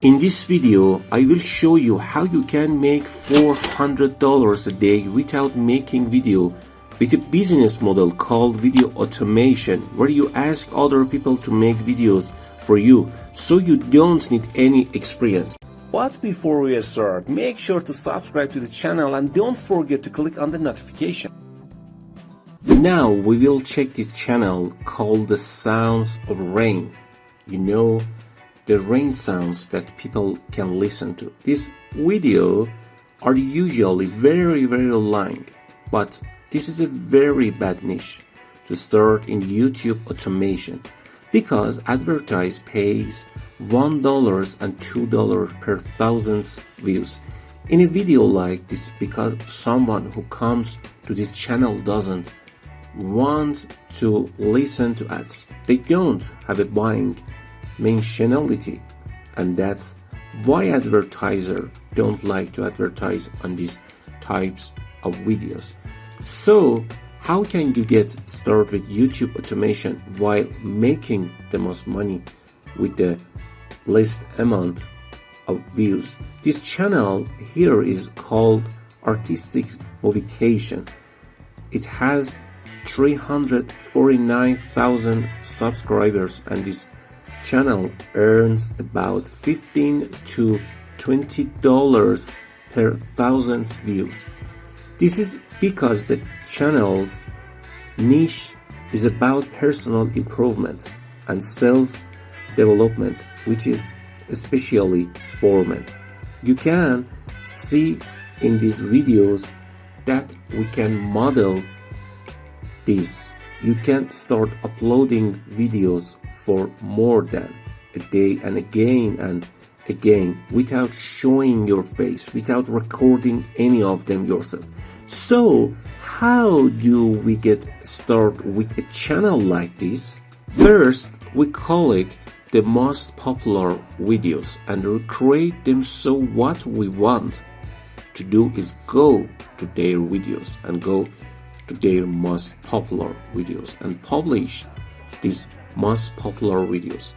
In this video, I will show you how you can make $400 a day without making video with a business model called video automation, where you ask other people to make videos for you so you don't need any experience. But before we start, make sure to subscribe to the channel and don't forget to click on the notification. Now we will check this channel called the sounds of rain. You know, the rain sounds that people can listen to. This video are usually very long, but this is a very bad niche to start in YouTube automation because advertise pays $1 and $2 per thousand views in a video like this, because someone who comes to this channel doesn't want to listen to ads. They don't have a buying mentionality, and that's why advertisers don't like to advertise on these types of videos. So how can you get started with YouTube automation while making the most money with the least amount of views? This channel here is called Artistic Motivation. It has 349,000 subscribers, and this channel earns about $15 to $20 per thousand views. This is because the channel's niche is about personal improvement and self-development, which is especially for men. You can see in these videos that we can model this. You can start uploading videos for more than a day and again without showing your face, without recording any of them yourself. So how do we get started with a channel like this? First, we collect the most popular videos and recreate them. So what we want to do is go to their videos and go to their most popular videos and publish these most popular videos.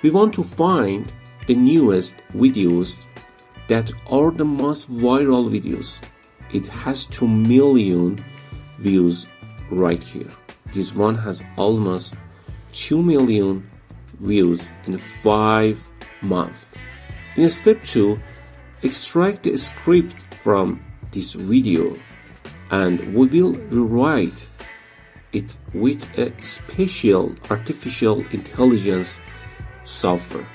We want to find the newest videos that are the most viral videos. It has 2 million views right here. This one has almost 2 million views in 5 months. In step 2, extract the script from this video, and we will rewrite it with a special artificial intelligence software.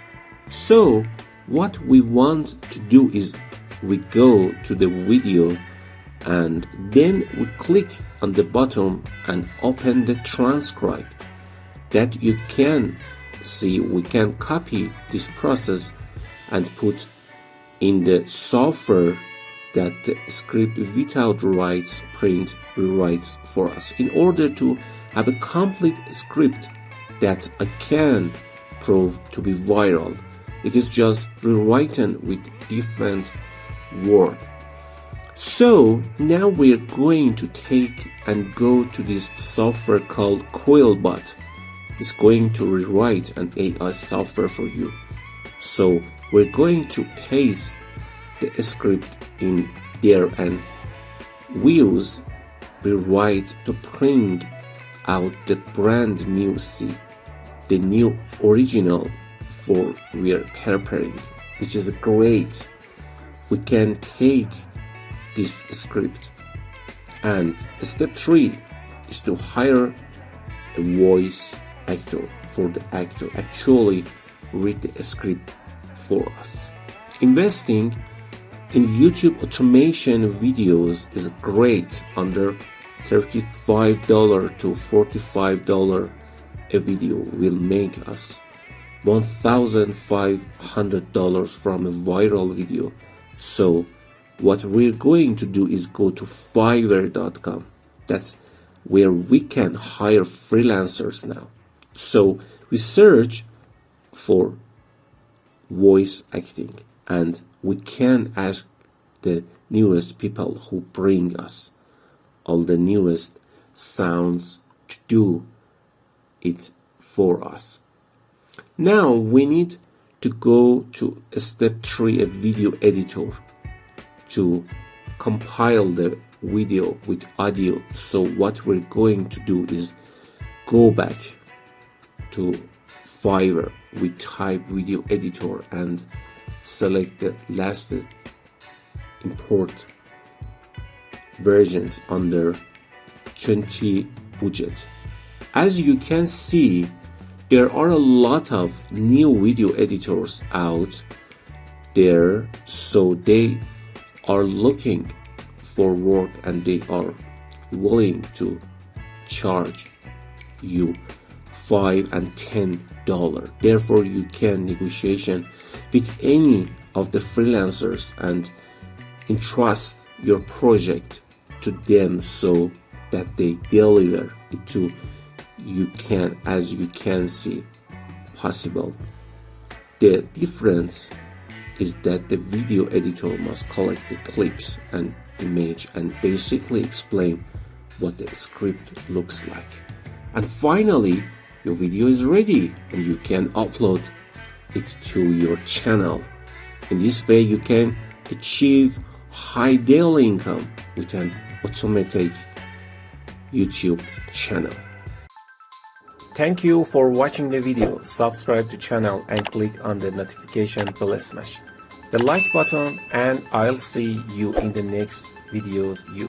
So what we want to do is we go to the video and then we click on the button and open the transcribe. That you can see, we can copy this process and put in the software that the script without rewrites rewrites for us, in order to have a complete script that I can prove to be viral. It is just rewritten with different words. So now we're going to take and go to this software called Coilbot. It's going to rewrite an AI software for you. So we're going to paste the script in there and we use rewrite to print out the brand new C, the new original for we are preparing, which is great. We can take this script, and step 3 is to hire a voice actor for the actor actually read the script for us. Investing in YouTube automation videos is great. Under $35 to $45 a video will make us $1,500 from a viral video. So what we're going to do is go to Fiverr.com. That's where we can hire freelancers now. So we search for voice acting, and we can ask the newest people who bring us all the newest sounds to do it for us. Now we need to go to step 3, a video editor, to compile the video with audio. So what we're going to do is go back to Fiverr, we type video editor and select the last import versions under 20 budget. As you can see, there are a lot of new video editors out there, so they are looking for work and they are willing to charge you $5 and $10. Therefore, you can negotiation with any of the freelancers and entrust your project to them so that they deliver it to you. Can, as you can see, possible. The difference is that the video editor must collect the clips and image and basically explain what the script looks like. And finally, your video is ready and you can upload it to your channel. In this way, you can achieve high daily income with an automated YouTube channel. Thank you for watching the video. Subscribe to channel and click on the notification bell smash the like button, and I'll see you in the next videos.